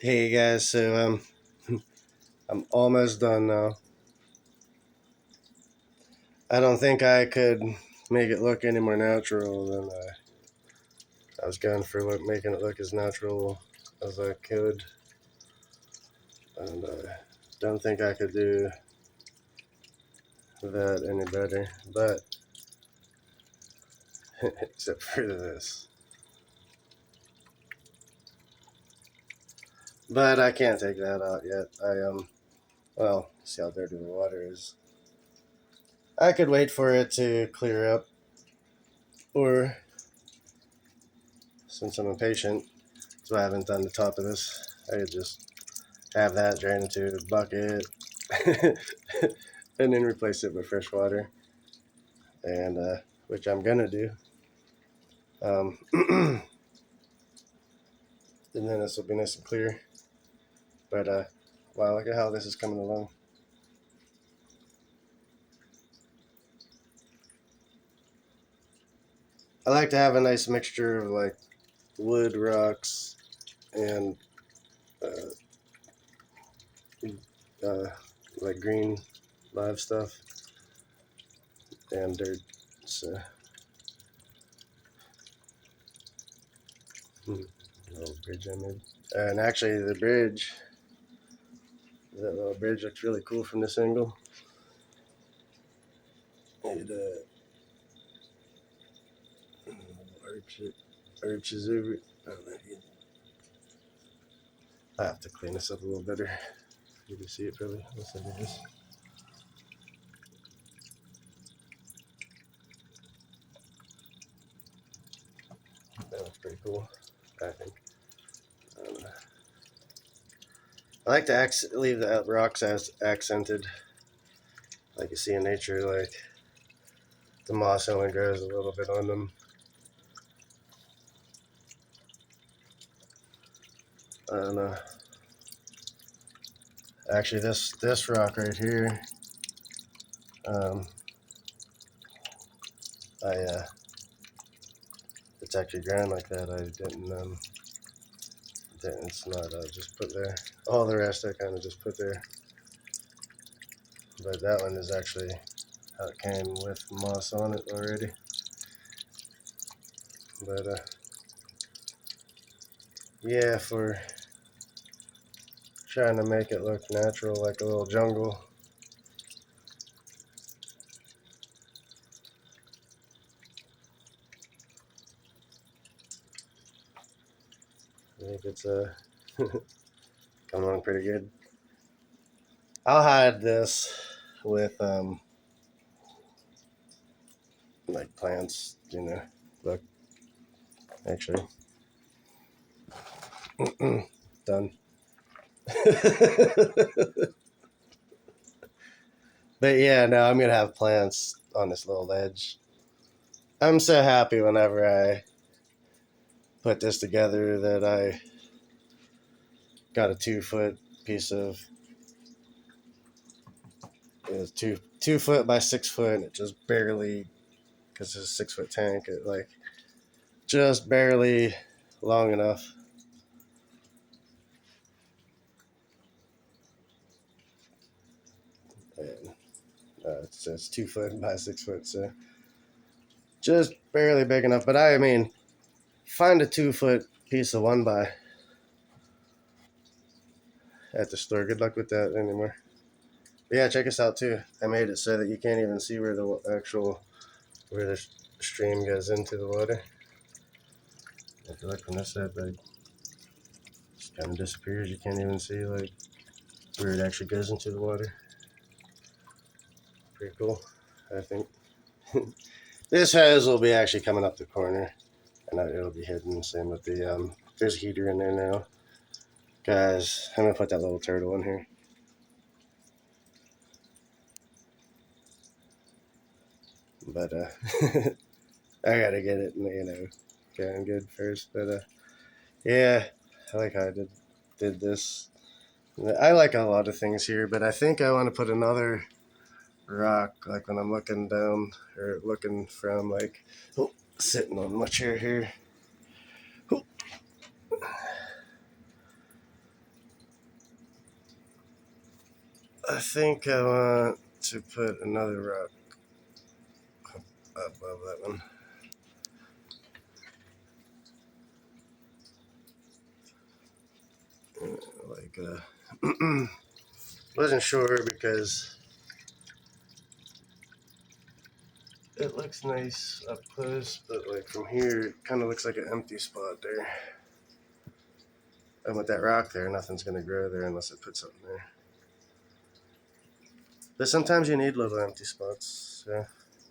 Hey guys, so I'm almost done now. I don't think I could make it look any more natural than I was going for making it look as natural as I could, and I don't think I could do that any better. But except for this, but I can't take that out yet. Well, see how dirty the water is. I could wait for it to clear up, or since I'm impatient, so I haven't done the top of this. I could just have that drain into a bucket and then replace it with fresh water, and which I'm gonna do. And then this will be nice and clear. But wow, look at how this is coming along. I like to have a nice mixture of like wood, rocks, and uh, uh, like green live stuff and dirt. So, little bridge I made. And actually, that little bridge looks really cool from this angle. It arches over. Oh, I have to clean this up a little better. You can see it probably. Let's look at this. That looks pretty cool, I think. Um, I like to leave the rocks as accented, like you see in nature. Like the moss only grows a little bit on them. And actually, this rock right here, um, I it's actually ground like that. I didn't. It's not just put there. All the rest I kind of just put there. But that one is actually how it came with moss on it already. But yeah, for trying to make it look natural, like a little jungle. I think it's coming along pretty good. I'll hide this with like plants, Look, actually, done. But yeah, no, I'm gonna have plants on this little ledge. I'm so happy whenever I put this together that I got a 2 foot piece of it was 2 foot by 6 foot, and it just barely, because it's a 6 foot tank, it like just barely long enough. And it's 2 foot by 6 foot, so just barely big enough. But I mean, find a 2 foot piece of one by at the store. Good luck with that anymore. But yeah, check us out too. I made it so that you can't even see where the stream goes into the water. If you look from this side, like, just kind of disappears. You can't even see like where it actually goes into the water. Pretty cool, I think. This hose will be actually coming up the corner, and it'll be hidden. Same with the there's a heater in there now. Guys, I'm gonna put that little turtle in here. But I gotta get it, going good first. But yeah, I like how I did this. I like a lot of things here, but I think I want to put another rock, like when I'm looking down or looking from like sitting on my chair here. Oh, I think I want to put another rock above that one. Like, wasn't sure because it looks nice up close, but like from here, it kind of looks like an empty spot there. And with that rock there, nothing's gonna grow there unless I put something there. But sometimes you need little empty spots, yeah.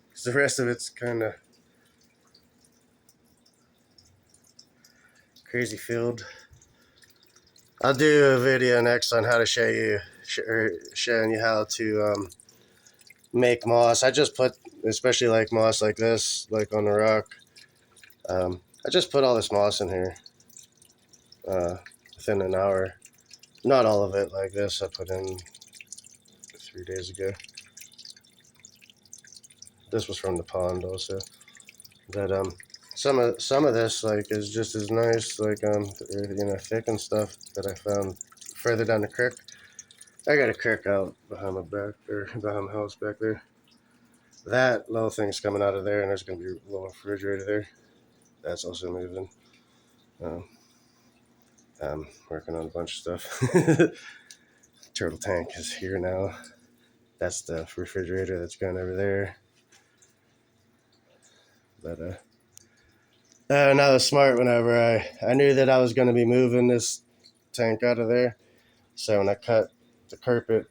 Because the rest of it's kind of crazy field. I'll do a video next on how to showing you how to make moss. I just put, especially like moss like this, like on the rock. I just put all this moss in here within an hour. Not all of it like this. I put in 3 days ago. This was from the pond also, but some of this like is just as nice, like thick and stuff that I found further down the creek. I got a creek out behind my back or behind the house back there. That little thing's coming out of there, and there's gonna be a little refrigerator there. That's also moving. I'm working on a bunch of stuff. Turtle tank is here now. That's the refrigerator that's going over there. But and I was smart whenever I knew that I was going to be moving this tank out of there. So when I cut the carpet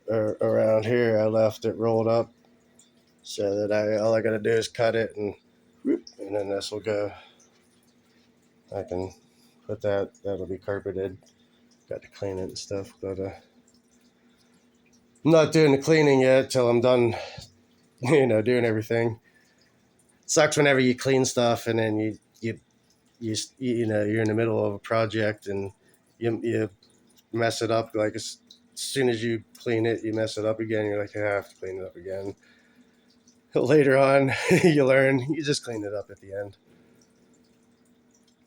around here, I left it rolled up so that all I got to do is cut it and then this will go. I can put that'll be carpeted. Got to clean it and stuff, but I'm not doing the cleaning yet till I'm done, doing everything. Sucks whenever you clean stuff and then you're in the middle of a project and you mess it up. Like as soon as you clean it, you mess it up again. You're like, I have to clean it up again. Later on, you learn you just clean it up at the end.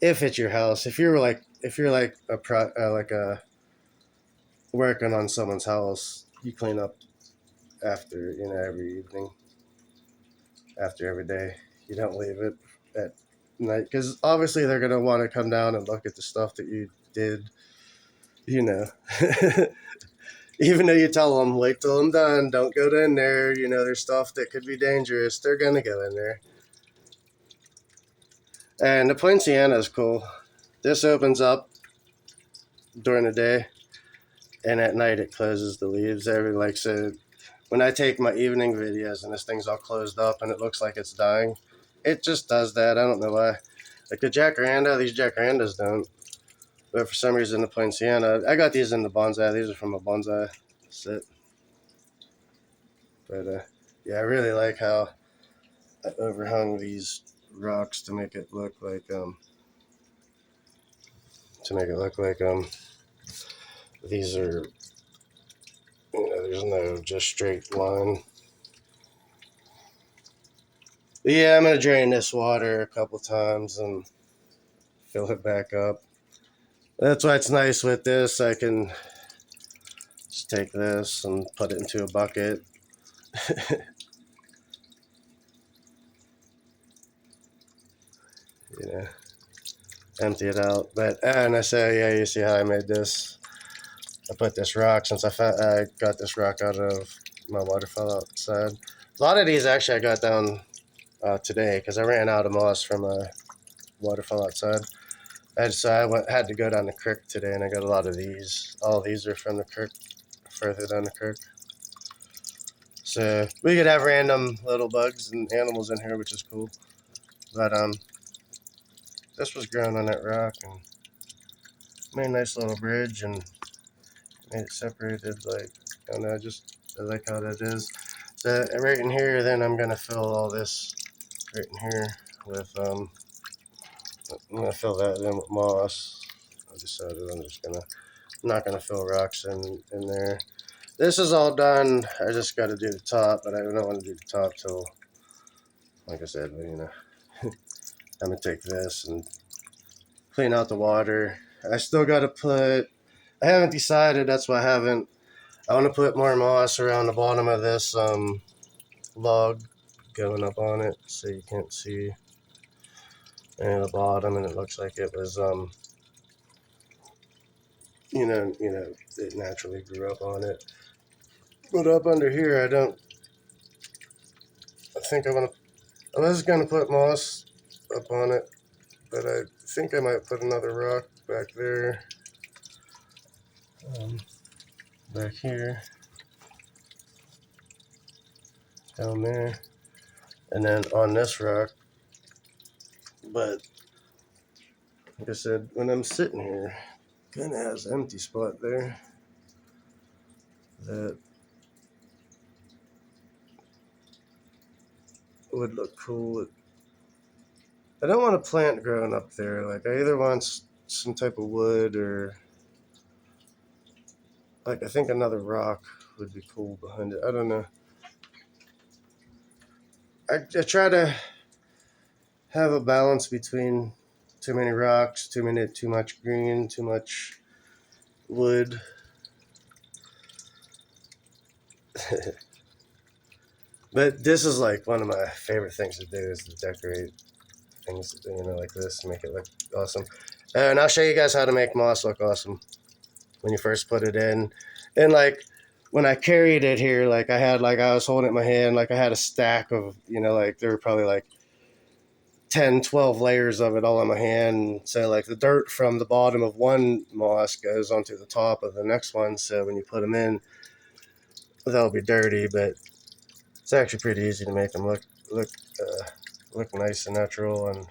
If it's your house, if you're like working on someone's house, you clean up after every evening, after every day. You don't leave it at night because obviously they're gonna want to come down and look at the stuff that you did. Even though you tell them wait till I'm done, don't go in there. There's stuff that could be dangerous. They're gonna go in there. And the Poinciana is cool. This opens up during the day, and at night it closes the leaves. So when I take my evening videos and this thing's all closed up and it looks like it's dying, it just does that. I don't know why. Like the jacaranda, these jacarandas don't. But for some reason, the Poinciana, I got these in the bonsai. These are from a bonsai set. But yeah, I really like how I overhung these rocks to make it look like these are there's no just straight line. But yeah, I'm gonna drain this water a couple times and fill it back up. That's why it's nice with this. I can just take this and put it into a bucket. Empty it out. But and I say, yeah, you see how I made this? I put this rock since I got this rock out of my waterfall outside. A lot of these actually I got down today because I ran out of moss from a waterfall outside. Had to go down the creek today, and I got a lot of these. All these are from the creek, further down the creek. So we could have random little bugs and animals in here, which is cool. But this was growing on that rock and made a nice little bridge and made it separated. Like I don't know, I like how that is. So right in here, then I'm gonna fill all this right in here with I'm gonna fill that in with moss. I decided I'm not gonna fill rocks in there. This is all done. I just got to do the top, but I don't want to do the top till, like I said, I'm gonna take this and clean out the water. I still got to I haven't decided. That's why I haven't I want to put more moss around the bottom of this log going up on it, so you can't see any of the bottom, and it looks like it was it naturally grew up on it. But up under here, I think I was gonna put moss up on it, but I think I might put another rock back there, back here, down there, and then on this rock. But like I said, when I'm sitting here, kind of has an empty spot there that would look cool. I don't want a plant growing up there. Like, I either want some type of wood, or like, I think another rock would be cool behind it. I don't know. I try to have a balance between too many rocks, too much green, too much wood. But this is like one of my favorite things to do, is to decorate things, like this, and make it look awesome. And I'll show you guys how to make moss look awesome when you first put it in. And like, when I carried it here, like I was holding it in my hand, like I had a stack of, like there were probably like 10, 12 layers of it all in my hand. So like the dirt from the bottom of one moss goes onto the top of the next one. So when you put them in, they'll be dirty, but it's actually pretty easy to make them look nice and natural, and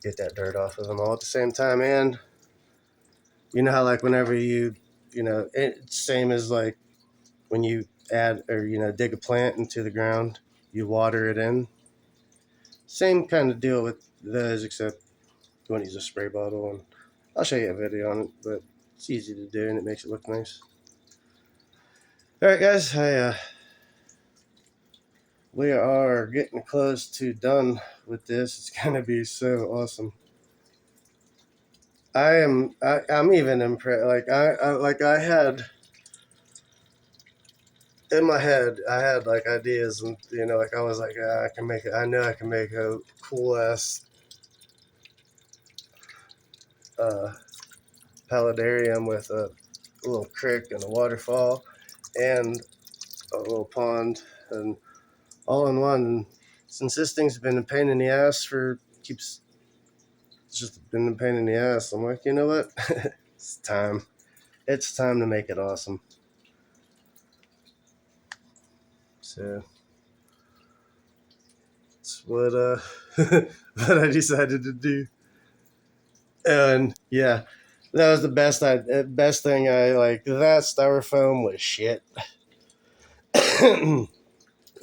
get that dirt off of them all at the same time. And you know how, like, whenever it's same as like when you add, or dig a plant into the ground, you water it in. Same kind of deal with those, except you want to use a spray bottle, and I'll show you a video on it, but it's easy to do and it makes it look nice. All right, guys, we are getting close to done with this. It's gonna be so awesome. I'm even impressed. I had in my head, I had like ideas, and like I was like, I can make it. I know I can make a cool ass paludarium with a little creek and a waterfall and a little pond, and all in one. Since this thing's been a pain in the ass it's just been a pain in the ass. I'm like, you know what? It's time. It's time to make it awesome. So that's what what I decided to do. And yeah, that was the best thing. I like that styrofoam was shit.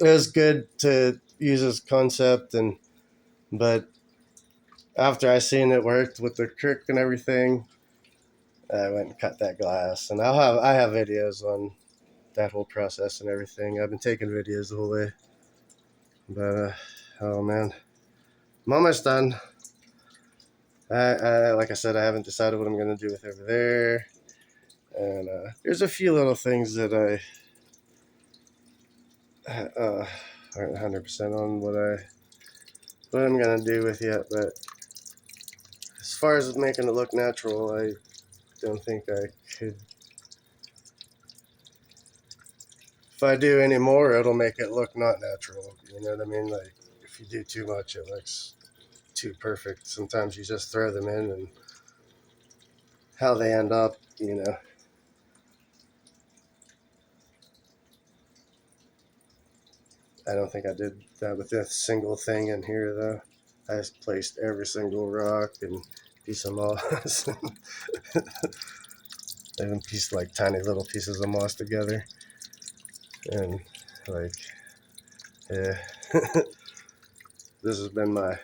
It was good to use as concept, but after I seen it worked with the crick and everything, I went and cut that glass. And I have videos on that whole process and everything. I've been taking videos the whole way. But oh man, I'm almost done. Like I said, I haven't decided what I'm gonna do with over there. And there's a few little things that aren't 100% on what I'm gonna do with yet. But as far as making it look natural, I don't think I could. If I do any more, it'll make it look not natural. You know what I mean? Like, if you do too much, it looks too perfect. Sometimes you just throw them in, and how they end up, I don't think I did that with this single thing in here, though. I just placed every single rock and piece of moss. I even pieced like tiny little pieces of moss together. And like, yeah, this has been I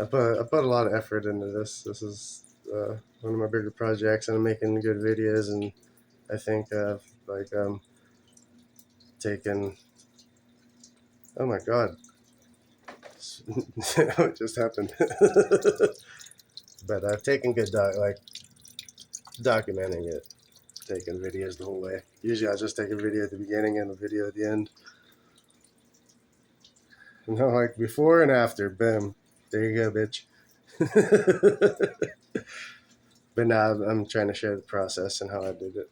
put a lot of effort into this. This is one of my bigger projects, and I'm making good videos, and I think I've taken, oh my god, it just happened. But I've taken good documenting it. taking videos the whole way. Usually I just take a video at the beginning and a video at the end. You know, like before and after, boom. There you go, bitch. But now I'm trying to share the process and how I did it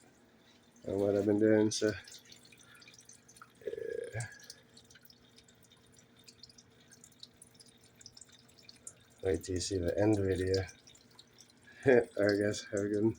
and what I've been doing. So, yeah. Wait till you see the end video. Alright, guys, have a good one.